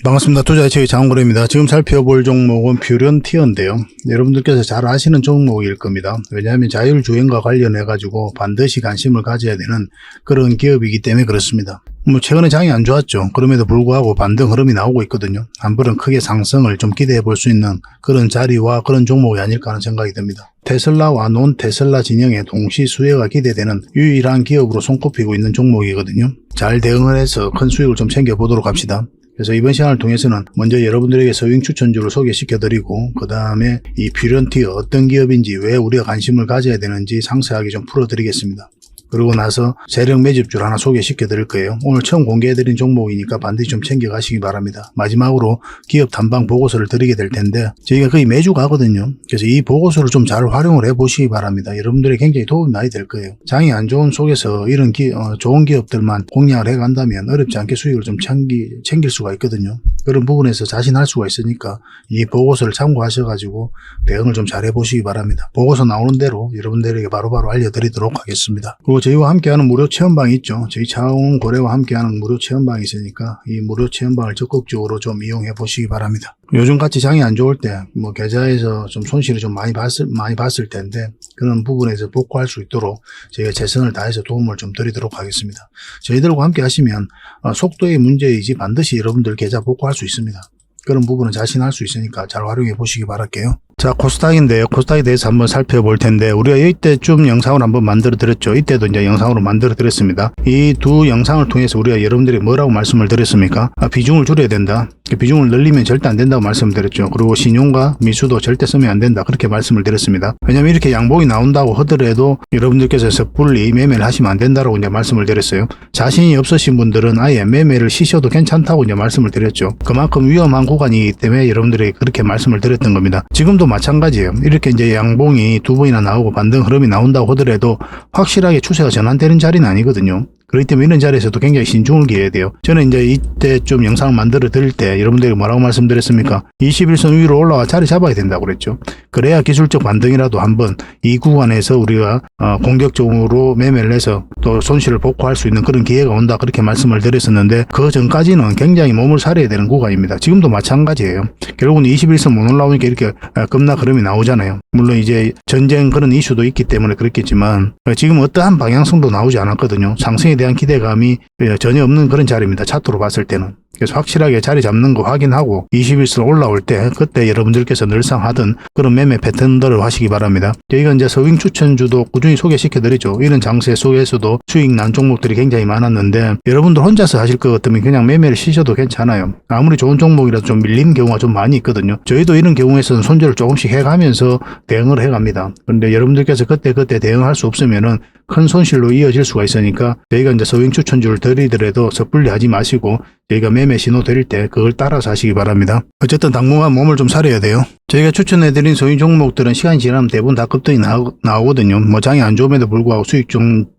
반갑습니다. 투자의 장원거래입니다. 지금 살펴볼 종목은 퓨런티어인데요. 여러분들께서 잘 아시는 종목일 겁니다. 왜냐하면 자율주행과 관련해 가지고 반드시 관심을 가져야 되는 그런 기업이기 때문에 그렇습니다. 최근에 장이 안 좋았죠. 그럼에도 불구하고 반등 흐름이 나오고 있거든요. 한번은 크게 상승을 좀 기대해 볼 수 있는 그런 자리와 그런 종목이 아닐까 하는 생각이 듭니다. 테슬라와 논 테슬라 진영의 동시 수혜가 기대되는 유일한 기업으로 손꼽히고 있는 종목이거든요. 잘 대응을 해서 큰 수익을 좀 챙겨보도록 합시다. 그래서 이번 시간을 통해서는 먼저 여러분들에게 서윙 추천주를 소개시켜드리고 그 다음에 이 퓨런티어 어떤 기업인지 왜 우리가 관심을 가져야 되는지 상세하게 좀 풀어드리겠습니다. 그러고 나서 세력 매집주를 하나 소개시켜 드릴 거예요. 오늘 처음 공개해드린 종목이니까 반드시 좀 챙겨가시기 바랍니다. 마지막으로 기업 탐방 보고서를 드리게 될 텐데 저희가 거의 매주 가거든요. 그래서 이 보고서를 좀 잘 활용을 해보시기 바랍니다. 여러분들에게 굉장히 도움이 많이 될 거예요. 장이 안 좋은 속에서 이런 좋은 기업들만 공략을 해간다면 어렵지 않게 수익을 좀 챙길 수가 있거든요. 그런 부분에서 자신할 수가 있으니까 이 보고서를 참고하셔가지고 대응을 좀 잘 해보시기 바랍니다. 보고서 나오는 대로 여러분들에게 바로바로 알려드리도록 하겠습니다. 그리고 저희와 함께하는 무료 체험방이 있죠. 저희 차원고래와 함께하는 무료 체험방이 있으니까 이 무료 체험방을 적극적으로 좀 이용해 보시기 바랍니다. 요즘 같이 장이 안 좋을 때 계좌에서 좀 손실을 좀 많이 봤을 텐데 그런 부분에서 복구할 수 있도록 저희가 최선을 다해서 도움을 좀 드리도록 하겠습니다. 저희들과 함께 하시면 속도의 문제이지 반드시 여러분들 계좌 복구할 수 있습니다. 그런 부분은 자신할 수 있으니까 잘 활용해 보시기 바랄게요. 자, 코스닥인데요. 코스닥에 대해서 한번 살펴볼 텐데 우리가 이때쯤 영상을 한번 만들어 드렸죠. 이때도 이제 영상으로 만들어 드렸습니다. 이 두 영상을 통해서 우리가 여러분들이 뭐라고 말씀을 드렸습니까? 비중을 줄여야 된다. 비중을 늘리면 절대 안 된다고 말씀드렸죠. 그리고 신용과 미수도 절대 쓰면 안 된다. 그렇게 말씀을 드렸습니다. 왜냐하면 이렇게 양봉이 나온다고 하더라도 여러분들께서 섣불리 매매를 하시면 안 된다고 이제 말씀을 드렸어요. 자신이 없으신 분들은 아예 매매를 쉬셔도 괜찮다고 이제 말씀을 드렸죠. 그만큼 위험한 구간이기 때문에 여러분들이 그렇게 말씀을 드렸던 겁니다. 지금도 마찬가지예요. 이렇게 이제 양봉이 두 번이나 나오고 반등 흐름이 나온다고 하더라도 확실하게 추세가 전환되는 자리는 아니거든요. 그렇기 때문에 이런 자리에서도 굉장히 신중을 기해야 돼요. 저는 이제 이때 좀 영상을 만들어 드릴 때 여러분들이 뭐라고 말씀드렸습니까? 21선 위로 올라와 자리 잡아야 된다고 그랬죠. 그래야 기술적 반등이라도 한번 이 구간에서 우리가 공격적으로 매매를 해서 또 손실을 복구할 수 있는 그런 기회가 온다 그렇게 말씀을 드렸었는데 그 전까지는 굉장히 몸을 사려야 되는 구간입니다. 지금도 마찬가지예요. 결국은 21선 못 올라오니까 이렇게 급락 흐름이 나오잖아요. 물론 이제 전쟁 그런 이슈도 있기 때문에 그렇겠지만 지금 어떠한 방향성도 나오지 않았거든요. 상승에 대한 기대감이 전혀 없는 그런 자리입니다. 차트로 봤을 때는. 그래서 확실하게 자리 잡는 거 확인하고 21선 올라올 때 그때 여러분들께서 늘상 하던 그런 매매 패턴들을 하시기 바랍니다. 저희가 이제 서윙 추천주도 꾸준히 소개시켜드리죠. 이런 장세 속에서도 수익 난 종목들이 굉장히 많았는데 여러분들 혼자서 하실 것 같으면 그냥 매매를 쉬셔도 괜찮아요. 아무리 좋은 종목이라도 좀 밀리는 경우가 좀 많이 있거든요. 저희도 이런 경우에서는 손절을 조금씩 해가면서 대응을 해갑니다. 그런데 여러분들께서 그때 대응할 수 없으면은 큰 손실로 이어질 수가 있으니까 저희가 이제 서윙 추천주를 드리더라도 섣불리 하지 마시고 저희가 매매 신호 드릴 때 그걸 따라서 하시기 바랍니다. 어쨌든 당분간 몸을 좀 사려야 돼요. 저희가 추천해드린 서윙 종목들은 시간이 지나면 대부분 다 급등이 나오거든요. 장이 안 좋음에도 불구하고 수익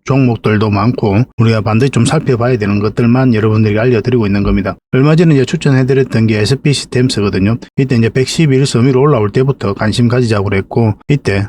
종목들도 많고 우리가 반드시 좀 살펴봐야 되는 것들만 여러분들에게 알려드리고 있는 겁니다. 얼마 전에 이제 추천해드렸던 게 SP시스템스거든요. 이때 이제 111선 위로 올라올 때부터 관심 가지자고 그랬고 이때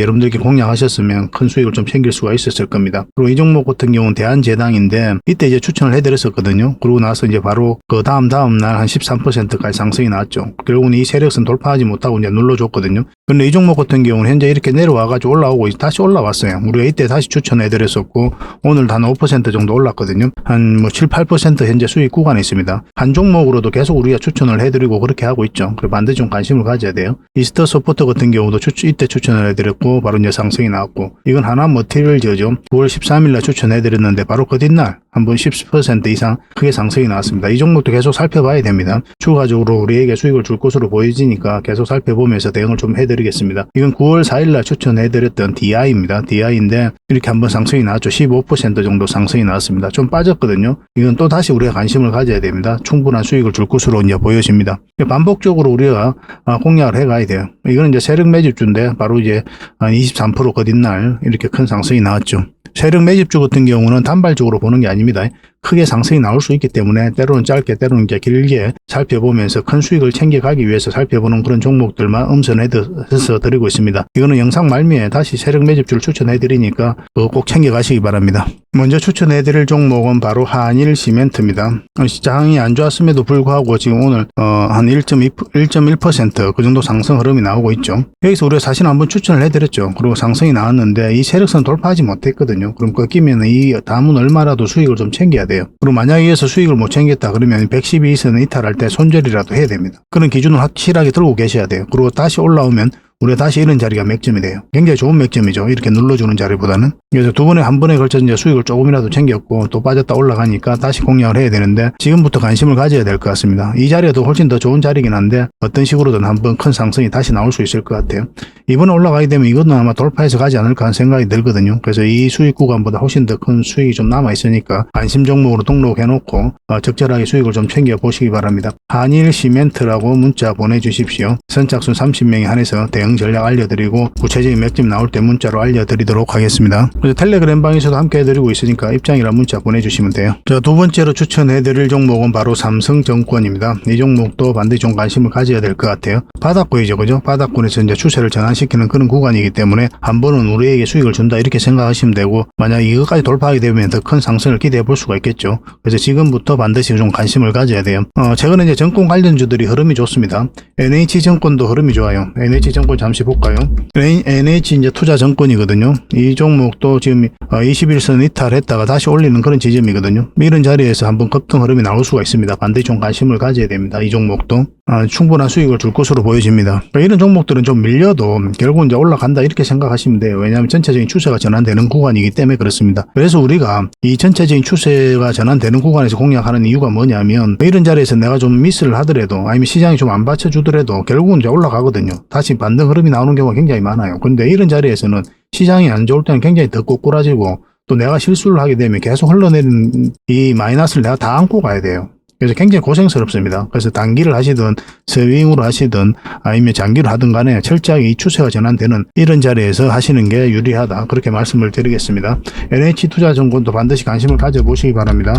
여러분들께 공략하셨으면 큰 수익을 좀 챙길 수가 있었을 겁니다. 그리고 이 종목 같은 경우는 대한제당인데 이때 이제 추천을 해드렸었거든요. 그러고 나서 이제 바로 그 다음 날 한 13%까지 상승이 나왔죠. 결국은 이 세력선 돌파하지 못하고 이제 눌러줬거든요. 근데 이 종목 같은 경우는 현재 이렇게 내려와가지고 올라오고 다시 올라왔어요. 우리가 이때 다시 추천해드렸었고 오늘 한 5% 정도 올랐거든요. 한 7, 8% 현재 수익 구간에 있습니다. 한 종목으로도 계속 우리가 추천을 해드리고 그렇게 하고 있죠. 그래서 반드시 좀 관심을 가져야 돼요. 이스터 소프트 같은 경우도 이때 추천을 해드렸고 바로 이제 상승이 나왔고 이건 하나 머티리얼즈죠. 9월 13일날 추천해드렸는데 바로 그 뒷날 한번 10% 이상 크게 상승이 나왔습니다. 이 종목도 계속 살펴봐야 됩니다. 추가적으로 우리에게 수익을 줄 것으로 보여지니까 계속 살펴보면서 대응을 좀 해드리겠습니다. 이건 9월 4일날 추천해드렸던 DI입니다. DI인데 이렇게 한번 상승이 나왔죠. 15% 정도 상승이 나왔습니다. 좀 빠졌거든요. 이건 또 다시 우리가 관심을 가져야 됩니다. 충분한 수익을 줄 것으로 이제 보여집니다. 반복적으로 우리가 공략을 해가야 돼요. 이거는 이제 세력 매집주인데 바로 이제 한 23% 거듭날 이렇게 큰 상승이 나왔죠. 세력 매집주 같은 경우는 단발적으로 보는 게 아닙니다. 크게 상승이 나올 수 있기 때문에 때로는 짧게 때로는 이제 길게 살펴보면서 큰 수익을 챙겨가기 위해서 살펴보는 그런 종목들만 음선해서 드리고 있습니다. 이거는 영상 말미에 다시 세력 매집주를 추천해 드리니까 꼭 챙겨가시기 바랍니다. 먼저 추천해드릴 종목은 바로 한일시멘트입니다. 시장이 안 좋았음에도 불구하고 지금 오늘 한 1.1% 그 정도 상승 흐름이 나오고 있죠. 여기서 우리가 사실 한번 추천을 해드렸죠. 그리고 상승이 나왔는데 이 세력선 돌파하지 못했거든요. 그럼 꺾이면 이 다음은 얼마라도 수익을 좀 챙겨야 돼요. 그리고 만약에 이어서 수익을 못 챙겼다 그러면 112선 이탈할 때 손절이라도 해야 됩니다. 그런 기준을 확실하게 들고 계셔야 돼요. 그리고 다시 올라오면 우리가 다시 이런 자리가 맥점이 돼요. 굉장히 좋은 맥점이죠. 이렇게 눌러주는 자리보다는. 그래서 한 번에 걸쳐서 이제 수익을 조금이라도 챙겼고 또 빠졌다 올라가니까 다시 공략을 해야 되는데 지금부터 관심을 가져야 될 것 같습니다. 이 자리가 더 훨씬 더 좋은 자리긴 한데 어떤 식으로든 한번 큰 상승이 다시 나올 수 있을 것 같아요. 이번에 올라가게 되면 이것도 아마 돌파해서 가지 않을까 하는 생각이 들거든요. 그래서 이 수익 구간보다 훨씬 더 큰 수익이 좀 남아 있으니까 안심 종목으로 등록해놓고 적절하게 수익을 좀 챙겨 보시기 바랍니다. 한일시멘트라고 문자 보내주십시오. 선착순 30명에 한해서 대응 전략 알려드리고 구체적인 맥점 나올 때 문자로 알려드리도록 하겠습니다. 그래서 텔레그램 방에서도 함께 해드리고 있으니까 입장이랑 문자 보내주시면 돼요. 자, 두 번째로 추천해드릴 종목은 바로 삼성증권입니다. 이 종목도 반드시 좀 관심을 가져야 될 것 같아요. 바닥권이죠, 그죠? 바닥권에서 이제 추세를 전환시키는 그런 구간이기 때문에 한 번은 우리에게 수익을 준다 이렇게 생각하시면 되고 만약 이것까지 돌파하게 되면 더 큰 상승을 기대해 볼 수가 있겠죠. 그래서 지금부터 반드시 좀 관심을 가져야 돼요. 최근에 이제 정권 관련주들이 흐름이 좋습니다. NH증권도 흐름이 좋아요. NH증권 잠시 볼까요? NH 이제 투자증권이거든요. 이 종목도 지금 21선 이탈했다가 다시 올리는 그런 지점이거든요. 이런 자리에서 한번 급등 흐름이 나올 수가 있습니다. 반드시 좀 관심을 가져야 됩니다. 이 종목도 충분한 수익을 줄 것으로 보여집니다. 그러니까 이런 종목들은 좀 밀려도 결국 이제 올라간다 이렇게 생각하시면 돼요. 왜냐하면 전체적인 추세가 전환되는 구간이기 때문에 그렇습니다. 그래서 우리가 이 전체적인 추세가 전환되는 구간에서 공략하는 이유가 뭐냐면 이런 자리에서 내가 좀 미스를 하더라도 아니면 시장이 좀 안 받쳐주더라도 결국은 이제 올라가거든요. 다시 반등 흐름이 나오는 경우가 굉장히 많아요. 근데 이런 자리에서는 시장이 안 좋을 때는 굉장히 더 꼬꾸라지고 또 내가 실수를 하게 되면 계속 흘러내리는 이 마이너스를 내가 다 안고 가야 돼요. 그래서 굉장히 고생스럽습니다. 그래서 단기를 하시든 스윙으로 하시든 아니면 장기를 하든 간에 철저하게 이 추세가 전환되는 이런 자리에서 하시는 게 유리하다. 그렇게 말씀을 드리겠습니다. NH투자증권도 반드시 관심을 가져보시기 바랍니다.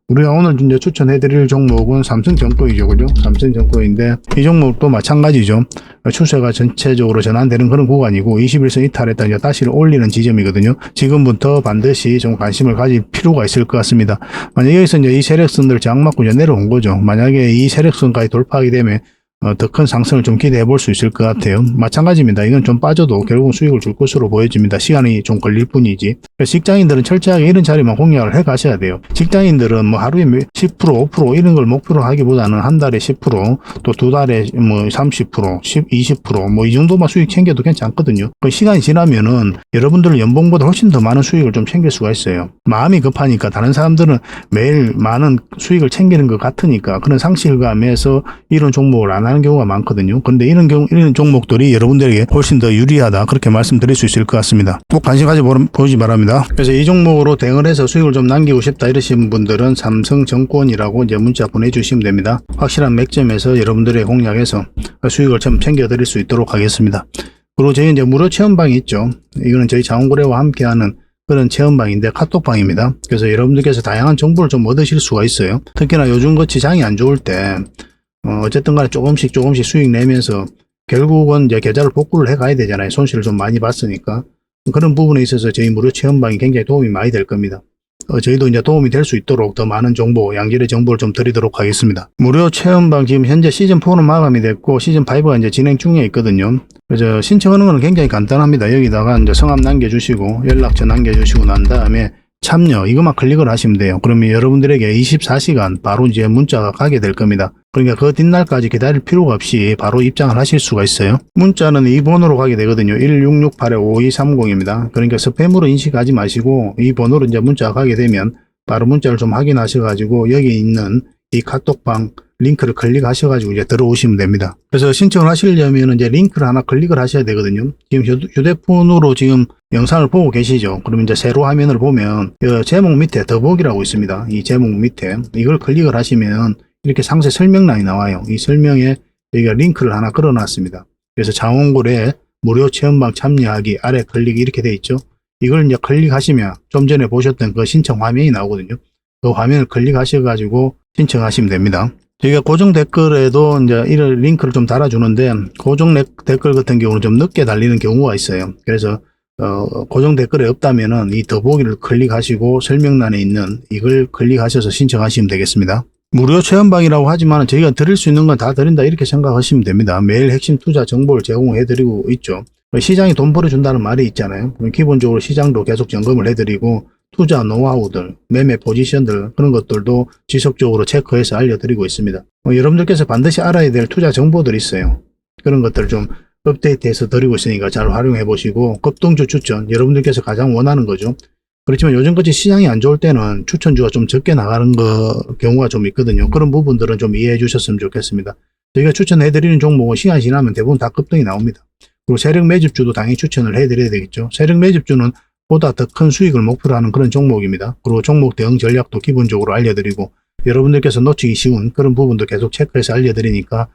우리가 오늘 이제 추천해드릴 종목은 삼성증권이죠, 그죠? 삼성증권인데 이 종목도 마찬가지죠. 추세가 전체적으로 전환되는 그런 구간이고 21선 이탈했다 이제 다시 올리는 지점이거든요. 지금부터 반드시 좀 관심을 가질 필요가 있을 것 같습니다. 만약에 여기서 이제 이 세력선들 장맞고 이제 내려온 거죠. 만약에 이 세력선까지 돌파하게 되면 더 큰 상승을 좀 기대해 볼 수 있을 것 같아요. 마찬가지입니다. 이건 좀 빠져도 결국은 수익을 줄 것으로 보여집니다. 시간이 좀 걸릴 뿐이지. 직장인들은 철저하게 이런 자리만 공략을 해 가셔야 돼요. 직장인들은 뭐 하루에 10%, 5% 이런 걸 목표로 하기보다는 한 달에 10%, 또 두 달에 뭐 30%, 20% 뭐 이 정도만 수익 챙겨도 괜찮거든요. 그 시간이 지나면은 여러분들 연봉보다 훨씬 더 많은 수익을 좀 챙길 수가 있어요. 마음이 급하니까 다른 사람들은 매일 많은 수익을 챙기는 것 같으니까 그런 상실감에서 이런 종목을 안 하는 경우가 많거든요. 그런데 이런 종목들이 여러분들에게 훨씬 더 유리하다. 그렇게 말씀드릴 수 있을 것 같습니다. 꼭 관심 가져 보시기 바랍니다. 그래서 이 종목으로 대응을 해서 수익을 좀 남기고 싶다 이러신 분들은 삼성증권이라고 이제 문자 보내주시면 됩니다. 확실한 맥점에서 여러분들의 공략에서 수익을 좀 챙겨드릴 수 있도록 하겠습니다. 그리고 저희 이제 무료 체험방이 있죠. 이거는 저희 자원거래와 함께하는 그런 체험방인데 카톡방입니다. 그래서 여러분들께서 다양한 정보를 좀 얻으실 수가 있어요. 특히나 요즘같이 장이 안 좋을 때 어쨌든 간에 조금씩 수익 내면서 결국은 이제 계좌를 복구를 해 가야 되잖아요. 손실을 좀 많이 봤으니까. 그런 부분에 있어서 저희 무료 체험방이 굉장히 도움이 많이 될 겁니다. 저희도 이제 도움이 될 수 있도록 더 많은 정보, 양질의 정보를 좀 드리도록 하겠습니다. 무료 체험방 지금 현재 시즌4는 마감이 됐고 시즌5가 이제 진행 중에 있거든요. 그래서 신청하는 건 굉장히 간단합니다. 여기다가 이제 성함 남겨주시고 연락처 남겨주시고 난 다음에 참여 이것만 클릭을 하시면 돼요. 그러면 여러분들에게 24시간 바로 이제 문자가 가게 될 겁니다. 그러니까 그 뒷날까지 기다릴 필요가 없이 바로 입장을 하실 수가 있어요. 문자는 이 번호로 가게 되거든요. 1668-5230입니다. 그러니까 스팸으로 인식하지 마시고 이 번호로 이제 문자가 가게 되면 바로 문자를 좀 확인하셔가지고 여기 있는 이 카톡방 링크를 클릭하셔가지고 이제 들어오시면 됩니다. 그래서 신청을 하시려면 이제 링크를 하나 클릭을 하셔야 되거든요. 지금 휴대폰으로 지금 영상을 보고 계시죠? 그러면 이제 세로 화면을 보면 제목 밑에 더보기라고 있습니다. 이 제목 밑에 이걸 클릭을 하시면 이렇게 상세 설명란이 나와요. 이 설명에 여기가 링크를 하나 걸어놨습니다. 그래서 자원거래 무료 체험방 참여하기 아래 클릭 이렇게 돼 있죠. 이걸 이제 클릭하시면 좀 전에 보셨던 그 신청 화면이 나오거든요. 그 화면을 클릭하셔가지고 신청하시면 됩니다. 저희가 고정 댓글에도 이제 이런 링크를 좀 달아주는데 고정 댓글 같은 경우는 좀 늦게 달리는 경우가 있어요. 그래서 고정 댓글에 없다면은 이 더보기를 클릭하시고 설명란에 있는 이걸 클릭하셔서 신청하시면 되겠습니다. 무료 체험방이라고 하지만 저희가 드릴 수 있는 건 다 드린다 이렇게 생각하시면 됩니다. 매일 핵심 투자 정보를 제공해드리고 있죠. 시장이 돈 벌어준다는 말이 있잖아요. 기본적으로 시장도 계속 점검을 해드리고 투자 노하우들, 매매 포지션들 그런 것들도 지속적으로 체크해서 알려드리고 있습니다. 여러분들께서 반드시 알아야 될 투자 정보들이 있어요. 그런 것들을 좀 업데이트해서 드리고 있으니까 잘 활용해 보시고 급등주 추천 여러분들께서 가장 원하는 거죠. 그렇지만 요즘같이 시장이 안 좋을 때는 추천주가 좀 적게 나가는 경우가 좀 있거든요. 그런 부분들은 좀 이해해 주셨으면 좋겠습니다. 저희가 추천해 드리는 종목은 시간이 지나면 대부분 다 급등이 나옵니다. 그리고 세력 매집주도 당연히 추천을 해 드려야 되겠죠. 세력 매집주는 보다 더 큰 수익을 목표로 하는 그런 종목입니다. 그리고 종목 대응 전략도 기본적으로 알려드리고 여러분들께서 놓치기 쉬운 그런 부분도 계속 체크해서 알려드리니까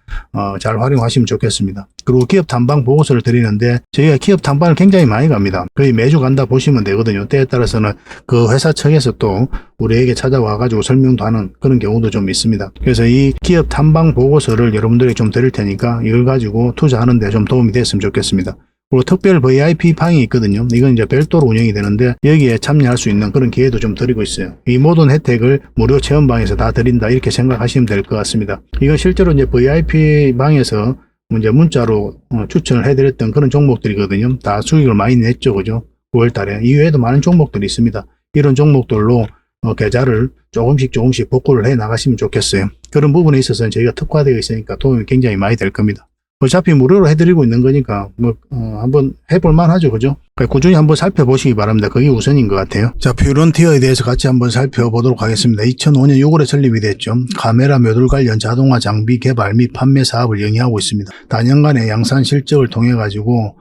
잘 활용하시면 좋겠습니다. 그리고 기업 탐방 보고서를 드리는데 저희가 기업 탐방을 굉장히 많이 갑니다. 거의 매주 간다 보시면 되거든요. 때에 따라서는 그 회사 측에서 또 우리에게 찾아와 가지고 설명도 하는 그런 경우도 좀 있습니다. 그래서 이 기업 탐방 보고서를 여러분들에게 좀 드릴 테니까 이걸 가지고 투자하는 데 좀 도움이 됐으면 좋겠습니다. 그리고 특별 VIP 방이 있거든요. 이건 이제 별도로 운영이 되는데 여기에 참여할 수 있는 그런 기회도 좀 드리고 있어요. 이 모든 혜택을 무료 체험방에서 다 드린다 이렇게 생각하시면 될 것 같습니다. 이건 실제로 이제 VIP 방에서 이제 문자로 추천을 해드렸던 그런 종목들이거든요. 다 수익을 많이 냈죠, 그죠? 9월 달에. 이외에도 많은 종목들이 있습니다. 이런 종목들로 계좌를 조금씩 복구를 해 나가시면 좋겠어요. 그런 부분에 있어서는 저희가 특화되어 있으니까 도움이 굉장히 많이 될 겁니다. 어차피 무료로 해드리고 있는 거니까 한번 해볼만 하죠, 그죠? 꾸준히 한번 살펴보시기 바랍니다. 그게 우선인 것 같아요. 자, 퓨런티어에 대해서 같이 한번 살펴보도록 하겠습니다. 2005년 6월에 설립이 됐죠. 카메라 모듈 관련 자동화 장비 개발 및 판매 사업을 영위하고 있습니다. 단연간의 양산 실적을 통해 가지고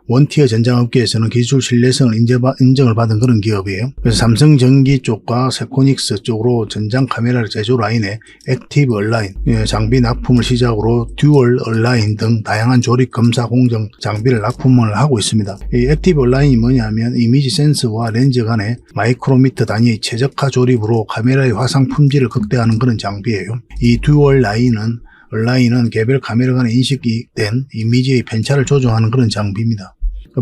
원티어 전장업계에서는 기술 신뢰성을 인정을 받은 그런 기업이에요. 그래서 삼성전기 쪽과 세코닉스 쪽으로 전장 카메라를 제조 라인에 액티브 얼라인, 장비 납품을 시작으로 듀얼 얼라인 등 다양한 조립 검사 공정 장비를 납품을 하고 있습니다. 이 액티브 얼라인이 뭐냐면 이미지 센서와 렌즈 간의 마이크로미터 단위의 최적화 조립으로 카메라의 화상 품질을 극대화하는 그런 장비예요. 이 듀얼 얼라인은 개별 카메라 간에 인식이 된 이미지의 편차를 조정하는 그런 장비입니다.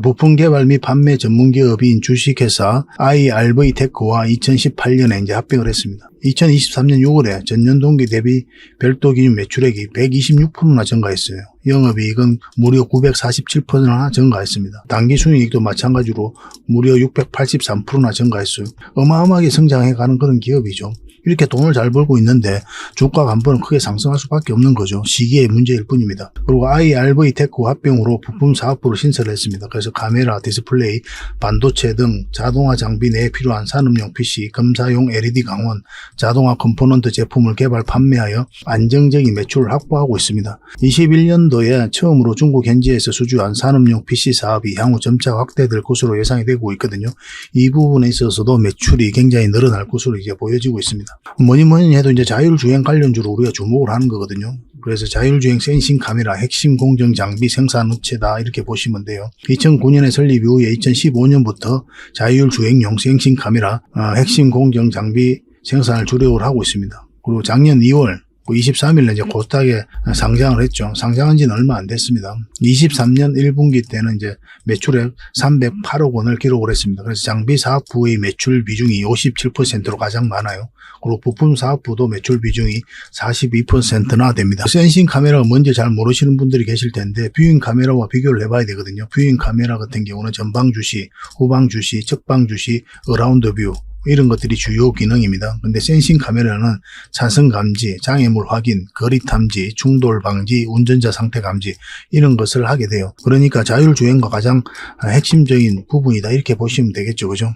부품 개발 및 판매 전문 기업인 주식회사 IRV테크와 2018년에 이제 합병을 했습니다. 2023년 6월에 전년 동기 대비 별도 기준 매출액이 126%나 증가했어요. 영업이익은 무려 947%나 증가했습니다. 당기 순이익도 마찬가지로 무려 683%나 증가했어요. 어마어마하게 성장해가는 그런 기업이죠. 이렇게 돈을 잘 벌고 있는데 주가가 한 번은 크게 상승할 수밖에 없는 거죠. 시기의 문제일 뿐입니다. 그리고 IRV테크 합병으로 부품 사업부를 신설을 했습니다. 그래서 카메라, 디스플레이, 반도체 등 자동화 장비 내에 필요한 산업용 PC, 검사용 LED 강원, 자동화 컴포넌트 제품을 개발 판매하여 안정적인 매출을 확보하고 있습니다. 21년도에 처음으로 중국 현지에서 수주한 산업용 PC 사업이 향후 점차 확대될 것으로 예상이 되고 있거든요. 이 부분에 있어서도 매출이 굉장히 늘어날 것으로 이제 보여지고 있습니다. 뭐니 해도 이제 자율주행 관련주로 우리가 주목을 하는 거거든요. 그래서 자율주행 센싱 카메라 핵심 공정 장비 생산 업체다 이렇게 보시면 돼요. 2009년에 설립 이후에 2015년부터 자율주행용 센싱 카메라 핵심 공정 장비 생산을 주력을 하고 있습니다. 그리고 작년 2월 23일에 이제 코스닥에 상장을 했죠. 상장한 지는 얼마 안 됐습니다. 23년 1분기 때는 이제 매출액 308억 원을 기록을 했습니다. 그래서 장비 사업부의 매출 비중이 57%로 가장 많아요. 그리고 부품 사업부도 매출 비중이 42%나 됩니다. 센싱 카메라가 뭔지 잘 모르시는 분들이 계실 텐데 뷰잉 카메라와 비교를 해봐야 되거든요. 뷰잉 카메라 같은 경우는 전방 주시, 후방 주시, 측방 주시, 어라운드 뷰 이런 것들이 주요 기능입니다. 근데 센싱 카메라는 차선 감지, 장애물 확인, 거리 탐지, 충돌 방지, 운전자 상태 감지 이런 것을 하게 돼요. 그러니까 자율주행과 가장 핵심적인 부분이다 이렇게 보시면 되겠죠, 그죠?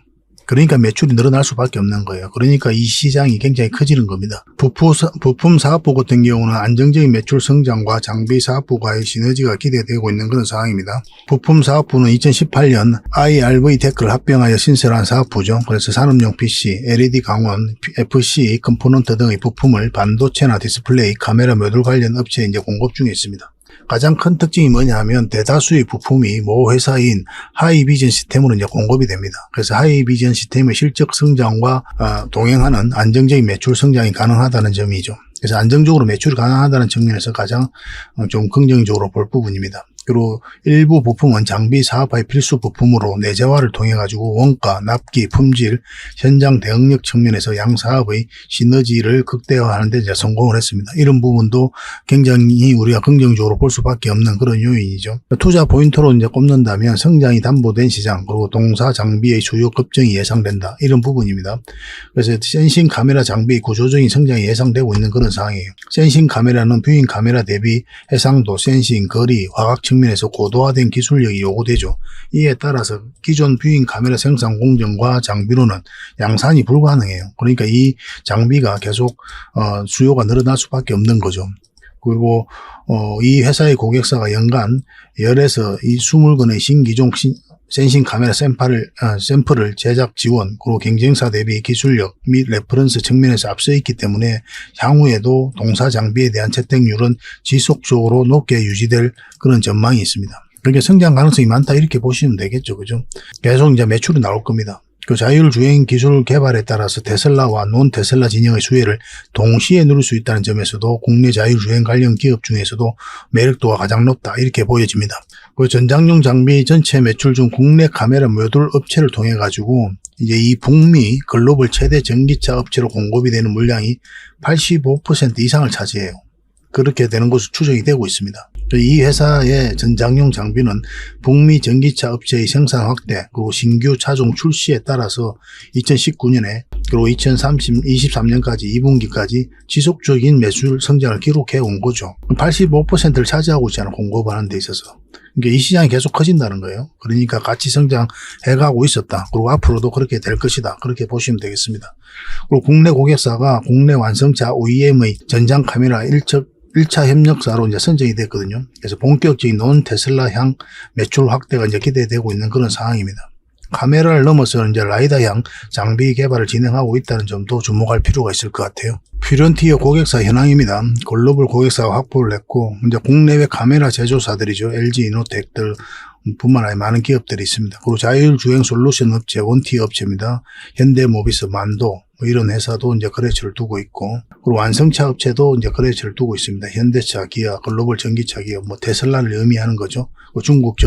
그러니까 매출이 늘어날 수밖에 없는 거예요. 그러니까 이 시장이 굉장히 커지는 겁니다. 부품 사업부 같은 경우는 안정적인 매출 성장과 장비 사업부와의 시너지가 기대되고 있는 그런 상황입니다. 부품 사업부는 2018년 IRV테크를 합병하여 신설한 사업부죠. 그래서 산업용 PC, LED 강원, FC, 컴포넌트 등의 부품을 반도체나 디스플레이, 카메라 모듈 관련 업체에 이제 공급 중에 있습니다. 가장 큰 특징이 뭐냐 하면 대다수의 부품이 모 회사인 하이비전 시스템으로 이제 공급이 됩니다. 그래서 하이비전 시스템의 실적 성장과 동행하는 안정적인 매출 성장이 가능하다는 점이죠. 그래서 안정적으로 매출이 가능하다는 측면에서 가장 좀 긍정적으로 볼 부분입니다. 그리고 일부 부품은 장비 사업화의 필수 부품으로 내재화를 통해 가지고 원가, 납기, 품질, 현장 대응력 측면에서 양 사업의 시너지를 극대화하는 데 이제 성공을 했습니다. 이런 부분도 굉장히 우리가 긍정적으로 볼 수밖에 없는 그런 요인이죠. 투자 포인트로 이제 꼽는다면 성장이 담보된 시장, 그리고 동사 장비의 수요 급증이 예상된다. 이런 부분입니다. 그래서 센싱 카메라 장비의 구조적인 성장이 예상되고 있는 그런 상황이에요. 센싱 카메라는 뷰잉 카메라 대비 해상도, 센싱, 거리, 화각 측면에서 고도화된 기술력이 요구되죠. 이에 따라서 기존 뷰잉 카메라 생산 공정과 장비로는 양산이 불가능해요. 그러니까 이 장비가 계속 수요가 늘어날 수밖에 없는 거죠. 그리고 이 회사의 고객사가 연간 10에서 20건의 신기종 센싱 카메라 샘플을 제작 지원, 그리고 경쟁사 대비 기술력 및 레퍼런스 측면에서 앞서 있기 때문에 향후에도 동사 장비에 대한 채택률은 지속적으로 높게 유지될 그런 전망이 있습니다. 그러니까 성장 가능성이 많다 이렇게 보시면 되겠죠. 그죠? 계속 이제 매출이 나올 겁니다. 그 자율주행 기술 개발에 따라서 테슬라와 논 테슬라 진영의 수혜를 동시에 누릴 수 있다는 점에서도 국내 자율주행 관련 기업 중에서도 매력도가 가장 높다 이렇게 보여집니다. 그 전장용 장비 전체 매출 중 국내 카메라 모듈 업체를 통해 가지고 이제 이 북미 글로벌 최대 전기차 업체로 공급이 되는 물량이 85% 이상을 차지해요. 그렇게 되는 것으로 추정이 되고 있습니다. 이 회사의 전장용 장비는 북미 전기차 업체의 생산 확대, 그리고 신규 차종 출시에 따라서 2019년에 그리고 2023년까지 2분기까지 지속적인 매출 성장을 기록해 온 거죠. 85%를 차지하고 있잖아요. 공급하는 데 있어서. 그러니까 이 시장이 계속 커진다는 거예요. 그러니까 같이 성장해가고 있었다. 그리고 앞으로도 그렇게 될 것이다. 그렇게 보시면 되겠습니다. 그리고 국내 고객사가 국내 완성차 OEM의 전장 카메라 1차 협력사로 이제 선정이 됐거든요. 그래서 본격적인 논 테슬라향 매출 확대가 이제 기대되고 있는 그런 상황입니다. 카메라를 넘어서 이제 라이다향 장비 개발을 진행하고 있다는 점도 주목할 필요가 있을 것 같아요. 퓨런티어 고객사 현황입니다. 글로벌 고객사가 확보를 했고, 이제 국내외 카메라 제조사들이죠. LG 이노텍들 뿐만 아니라 많은 기업들이 있습니다. 그리고 자율주행 솔루션 업체, 원티어 업체입니다. 현대모비스, 만도, 이런 회사도 이제 거래처를 두고 있고, 그리고 완성차 업체도 이제 거래처를 두고 있습니다. 현대차, 기아, 글로벌 전기차 기업, 테슬라를 의미하는 거죠. 중국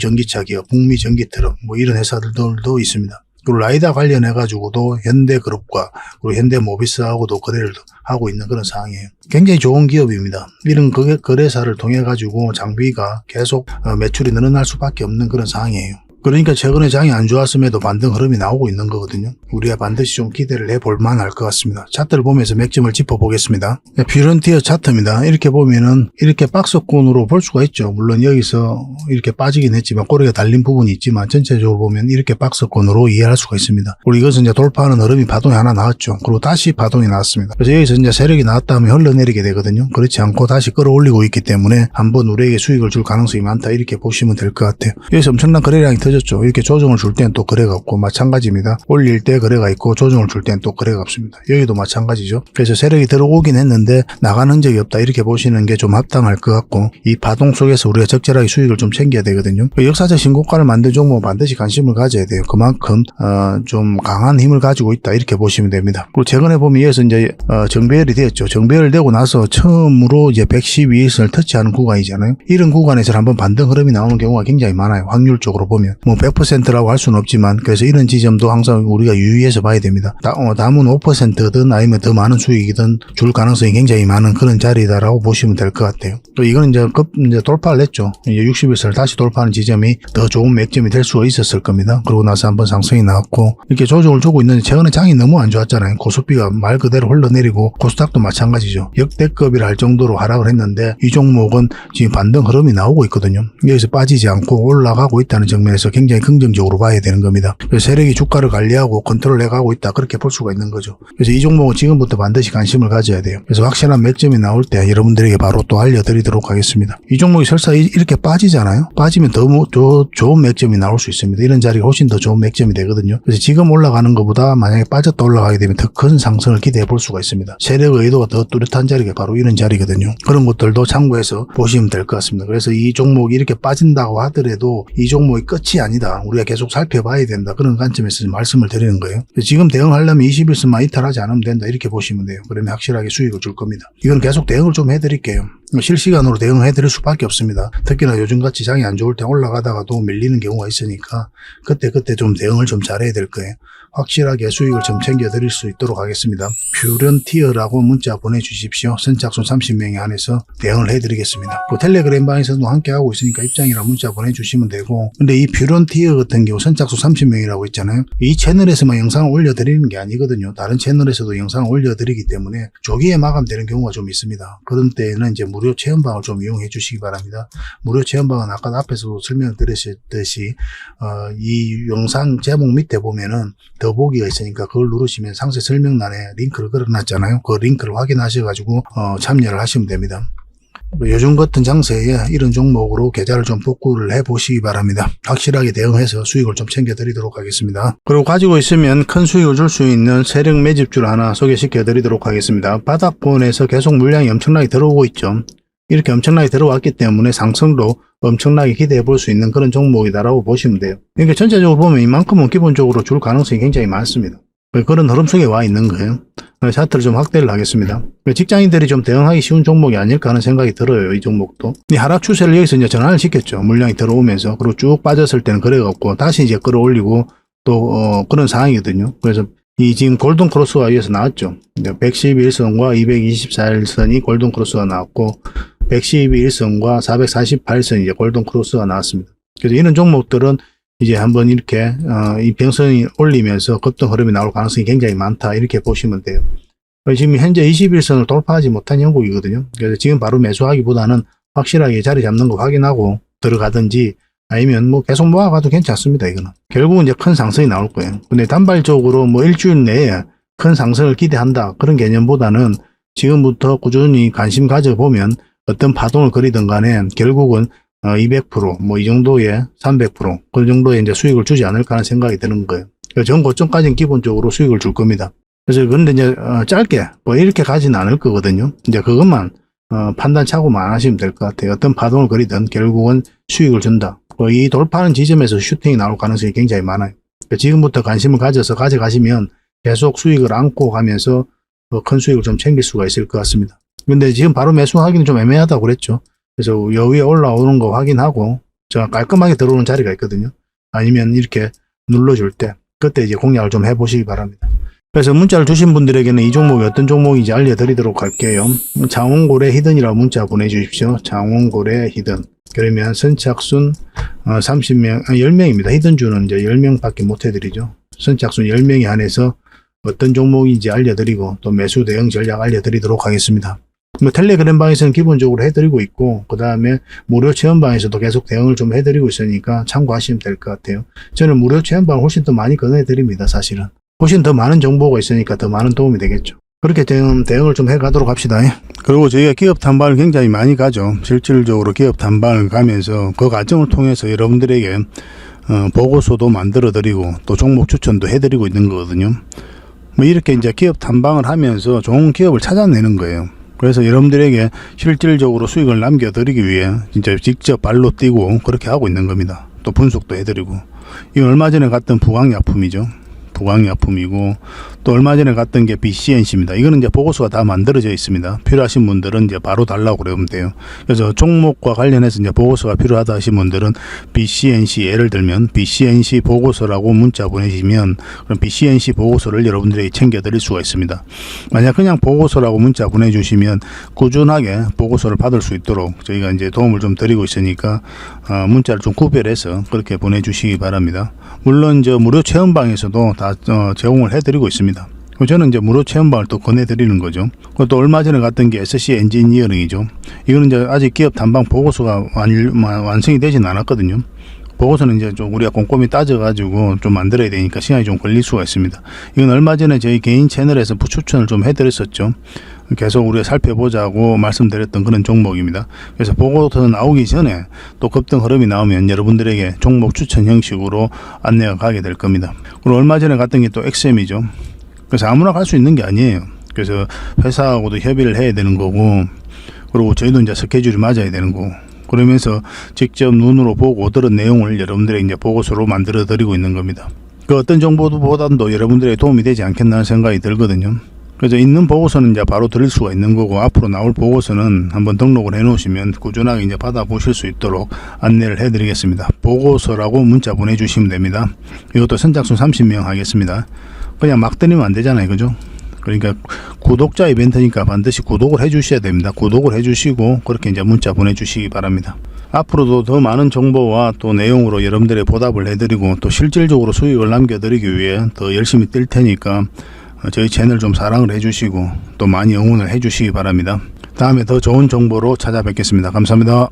전기차 기업, 북미 전기트럭, 이런 회사들도 있습니다. 그리고 라이다 관련해가지고도 현대그룹과 그리고 현대모비스하고도 거래를 하고 있는 그런 상황이에요. 굉장히 좋은 기업입니다. 이런 거래사를 통해가지고 장비가 계속 매출이 늘어날 수밖에 없는 그런 상황이에요. 그러니까 최근에 장이 안 좋았음에도 반등 흐름이 나오고 있는 거거든요. 우리가 반드시 좀 기대를 해볼 만할 것 같습니다. 차트를 보면서 맥점을 짚어보겠습니다. 퓨런티어 차트입니다. 이렇게 보면은 이렇게 박스권으로 볼 수가 있죠. 물론 여기서 이렇게 빠지긴 했지만 꼬리가 달린 부분이 있지만 전체적으로 보면 이렇게 박스권으로 이해할 수가 있습니다. 그리고 이것은 이제 돌파하는 흐름이 파동이 하나 나왔죠. 그리고 다시 파동이 나왔습니다. 그래서 여기서 이제 세력이 나왔다 하면 흘러내리게 되거든요. 그렇지 않고 다시 끌어올리고 있기 때문에 한번 우리에게 수익을 줄 가능성이 많다 이렇게 보시면 될 것 같아요. 여기서 엄청난 거래량이 터졌죠. 이렇게 조정을 줄 때는 또 거래가 없고 마찬가지입니다. 올릴 때 거래가 있고 조정을 줄 때는 또 거래가 없습니다. 여기도 마찬가지죠. 그래서 세력이 들어오긴 했는데 나가는 흔적이 없다 이렇게 보시는 게 좀 합당할 것 같고, 이 파동 속에서 우리가 적절하게 수익을 좀 챙겨야 되거든요. 역사적 신고가를 만든 종목 반드시 관심을 가져야 돼요. 그만큼 좀 강한 힘을 가지고 있다 이렇게 보시면 됩니다. 그리고 최근에 보면 여기서 이제 정배열이 되었죠. 정배열 되고 나서 처음으로 이제 112선을 터치하는 구간이잖아요. 이런 구간에서 한번 반등 흐름이 나오는 경우가 굉장히 많아요. 확률적으로 보면 100%라고 할 수는 없지만, 그래서 이런 지점도 항상 우리가 유의해서 봐야 됩니다. 담은 5%든 아니면 더 많은 수익이든 줄 가능성이 굉장히 많은 그런 자리다라고 보시면 될 것 같아요. 또 이건 이제 돌파를 했죠. 이제 60일선을 다시 돌파하는 지점이 더 좋은 맥점이 될 수가 있었을 겁니다. 그러고 나서 한번 상승이 나왔고, 이렇게 조정을 주고 있는데 최근에 장이 너무 안 좋았잖아요. 고속비가 말 그대로 흘러내리고, 코스닥도 마찬가지죠. 역대급이라 할 정도로 하락을 했는데 이 종목은 지금 반등 흐름이 나오고 있거든요. 여기서 빠지지 않고 올라가고 있다는 측면에서 굉장히 긍정적으로 봐야 되는 겁니다. 그래서 세력이 주가를 관리하고 컨트롤 해가고 있다 그렇게 볼 수가 있는 거죠. 그래서 이 종목은 지금부터 반드시 관심을 가져야 돼요. 그래서 확실한 맥점이 나올 때 여러분들에게 바로 또 알려드리도록 하겠습니다. 이 종목이 설사 이렇게 빠지잖아요. 빠지면 더 좋은 맥점이 나올 수 있습니다. 이런 자리가 훨씬 더 좋은 맥점이 되거든요. 그래서 지금 올라가는 것보다 만약에 빠졌다 올라가게 되면 더 큰 상승을 기대해 볼 수가 있습니다. 세력의 의도가 더 뚜렷한 자리가 바로 이런 자리거든요. 그런 것들도 참고해서 보시면 될 것 같습니다. 그래서 이 종목이 이렇게 빠진다고 하더라도 이 종목이 끝이 아니다. 우리가 계속 살펴봐야 된다. 그런 관점에서 말씀을 드리는 거예요. 지금 대응하려면 21선만 이탈하지 않으면 된다. 이렇게 보시면 돼요. 그러면 확실하게 수익을 줄 겁니다. 이건 계속 대응을 좀 해드릴게요. 실시간으로 대응해 드릴 수밖에 없습니다. 특히나 요즘같이 장이 안 좋을 때 올라가다가도 밀리는 경우가 있으니까 그때 좀 대응을 좀 잘해야 될 거예요. 확실하게 수익을 좀 챙겨 드릴 수 있도록 하겠습니다. 퓨런티어라고 문자 보내주십시오. 선착순 30명에 한해서 대응을 해드리겠습니다. 그 텔레그램 방에서도 함께하고 있으니까 입장이랑 문자 보내주시면 되고, 근데 이 퓨런티어 같은 경우 선착순 30명이라고 있잖아요. 이 채널에서만 영상을 올려드리는 게 아니거든요. 다른 채널에서도 영상을 올려드리기 때문에 조기에 마감되는 경우가 좀 있습니다. 그런 때에는 이제 무료 체험방을 좀 이용해 주시기 바랍니다. 무료 체험방은 아까 앞에서도 설명드렸듯이 이 영상 제목 밑에 보면은 더보기가 있으니까 그걸 누르시면 상세 설명란에 링크를 걸어놨잖아요. 그 링크를 확인하셔가지고 참여를 하시면 됩니다. 요즘 같은 장세에 이런 종목으로 계좌를 좀 복구를 해 보시기 바랍니다. 확실하게 대응해서 수익을 좀 챙겨 드리도록 하겠습니다. 그리고 가지고 있으면 큰 수익을 줄 수 있는 세력 매집주를 하나 소개시켜 드리도록 하겠습니다. 바닥권에서 계속 물량이 엄청나게 들어오고 있죠. 이렇게 엄청나게 들어왔기 때문에 상승도 엄청나게 기대해 볼 수 있는 그런 종목이다라고 보시면 돼요. 그러니까 전체적으로 보면 이만큼은 기본적으로 줄 가능성이 굉장히 많습니다. 그런 흐름 속에 와 있는 거예요. 차트를 좀 확대를 하겠습니다. 직장인들이 좀 대응하기 쉬운 종목이 아닐까 하는 생각이 들어요. 이 종목도. 이 하락 추세를 여기서 이제 전환을 시켰죠. 물량이 들어오면서. 그리고 쭉 빠졌을 때는 그래갖고 다시 이제 끌어올리고 또 그런 상황이거든요. 그래서 이 지금 골든 크로스가 위에서 나왔죠. 111선과 224일선이 골든 크로스가 나왔고 111선과 448선이 이제 골든 크로스가 나왔습니다. 그래서 이런 종목들은 이제 한번 이렇게 이 병선이 올리면서 급등 흐름이 나올 가능성이 굉장히 많다 이렇게 보시면 돼요. 지금 현재 21선을 돌파하지 못한 형국이거든요. 그래서 지금 바로 매수하기보다는 확실하게 자리 잡는 거 확인하고 들어가든지 아니면 뭐 계속 모아가도 괜찮습니다. 이거는 결국은 이제 큰 상승이 나올 거예요. 근데 단발적으로 뭐 일주일 내에 큰 상승을 기대한다 그런 개념보다는 지금부터 꾸준히 관심 가져보면 어떤 파동을 그리든 간에 결국은 200% 뭐 이 정도의 300% 그 정도의 이제 수익을 주지 않을까 하는 생각이 드는 거예요. 전 고점까지는 기본적으로 수익을 줄 겁니다. 그래서 그런데 이제 짧게 뭐 이렇게 가지는 않을 거거든요. 이제 그것만 판단 착오만 하시면 될 것 같아요. 어떤 파동을 그리든 결국은 수익을 준다. 이 돌파하는 지점에서 슈팅이 나올 가능성이 굉장히 많아요. 지금부터 관심을 가져서 가져가시면 계속 수익을 안고 가면서 큰 수익을 좀 챙길 수가 있을 것 같습니다. 근데 지금 바로 매수하기는 좀 애매하다고 그랬죠. 그래서 여 위에 올라오는 거 확인하고 저 깔끔하게 들어오는 자리가 있거든요. 아니면 이렇게 눌러줄 때 그때 이제 공략을 좀 해보시기 바랍니다. 그래서 문자를 주신 분들에게는 이 종목이 어떤 종목인지 알려드리도록 할게요. 장원고래 히든이라고 문자 보내주십시오. 장원고래 히든. 그러면 선착순 30명, 10명입니다. 히든주는 이제 10명밖에 못 해드리죠. 선착순 10명에 한해서 어떤 종목인지 알려드리고 또 매수 대응 전략 알려드리도록 하겠습니다. 뭐 텔레그램 방에서는 기본적으로 해드리고 있고 그 다음에 무료 체험방에서도 계속 대응을 좀 해드리고 있으니까 참고하시면 될 것 같아요. 저는 무료 체험방을 훨씬 더 많이 권해드립니다. 사실은 훨씬 더 많은 정보가 있으니까 더 많은 도움이 되겠죠. 그렇게 대응을 좀 해가도록 합시다. 그리고 저희가 기업 탐방을 굉장히 많이 가죠. 실질적으로 기업 탐방을 가면서 그 과정을 통해서 여러분들에게 보고서도 만들어 드리고 또 종목 추천도 해드리고 있는 거거든요. 뭐 이렇게 이제 기업 탐방을 하면서 좋은 기업을 찾아내는 거예요. 그래서 여러분들에게 실질적으로 수익을 남겨드리기 위해 진짜 직접 발로 뛰고 그렇게 하고 있는 겁니다. 또 분석도 해드리고. 이건 얼마 전에 갔던 부강약품이죠. 부강약품이고 또 얼마 전에 갔던 게 BCNC입니다. 이거는 이제 보고서가 다 만들어져 있습니다. 필요하신 분들은 이제 바로 달라고 그러면 돼요. 그래서 종목과 관련해서 이제 보고서가 필요하다 하신 분들은 BCNC 예를 들면 BCNC 보고서라고 문자 보내시면 그럼 BCNC 보고서를 여러분들에게 챙겨 드릴 수가 있습니다. 만약 그냥 보고서라고 문자 보내주시면 꾸준하게 보고서를 받을 수 있도록 저희가 이제 도움을 좀 드리고 있으니까 문자를 좀 구별해서 그렇게 보내주시기 바랍니다. 물론 저 무료 체험방에서도 다 제공을 해드리고 있습니다. 저는 이제 무료 체험방을 또 권해드리는 거죠. 또 얼마 전에 갔던 게 SC 엔지니어링이죠. 이거는 이제 아직 기업 탐방 보고서가 완성이 되진 않았거든요. 보고서는 이제 좀 우리가 꼼꼼히 따져가지고 좀 만들어야 되니까 시간이 좀 걸릴 수가 있습니다. 이건 얼마 전에 저희 개인 채널에서 추천을 좀 해드렸었죠. 계속 우리가 살펴보자고 말씀드렸던 그런 종목입니다. 그래서 보고서 나오기 전에 또 급등 흐름이 나오면 여러분들에게 종목 추천 형식으로 안내가 가게 될 겁니다. 그리고 얼마 전에 갔던 게 또 XM이죠. 그래서 아무나 갈 수 있는 게 아니에요. 그래서 회사하고도 협의를 해야 되는 거고 그리고 저희도 이제 스케줄이 맞아야 되는 거고 그러면서 직접 눈으로 보고 들은 내용을 여러분들에게 이제 보고서로 만들어 드리고 있는 겁니다. 그 어떤 정보보다도 여러분들에게 도움이 되지 않겠나 하는 생각이 들거든요. 그래서 있는 보고서는 이제 바로 드릴 수가 있는 거고, 앞으로 나올 보고서는 한번 등록을 해 놓으시면 꾸준하게 이제 받아보실 수 있도록 안내를 해 드리겠습니다. 보고서라고 문자 보내주시면 됩니다. 이것도 선착순 30명 하겠습니다. 그냥 막 드리면 안 되잖아요, 그죠? 그러니까 구독자 이벤트니까 반드시 구독을 해 주셔야 됩니다. 구독을 해 주시고 그렇게 이제 문자 보내주시기 바랍니다. 앞으로도 더 많은 정보와 또 내용으로 여러분들의 보답을 해드리고, 또 실질적으로 수익을 남겨드리기 위해 더 열심히 뛸 테니까 저희 채널 좀 사랑을 해주시고 또 많이 응원을 해주시기 바랍니다. 다음에 더 좋은 정보로 찾아뵙겠습니다. 감사합니다.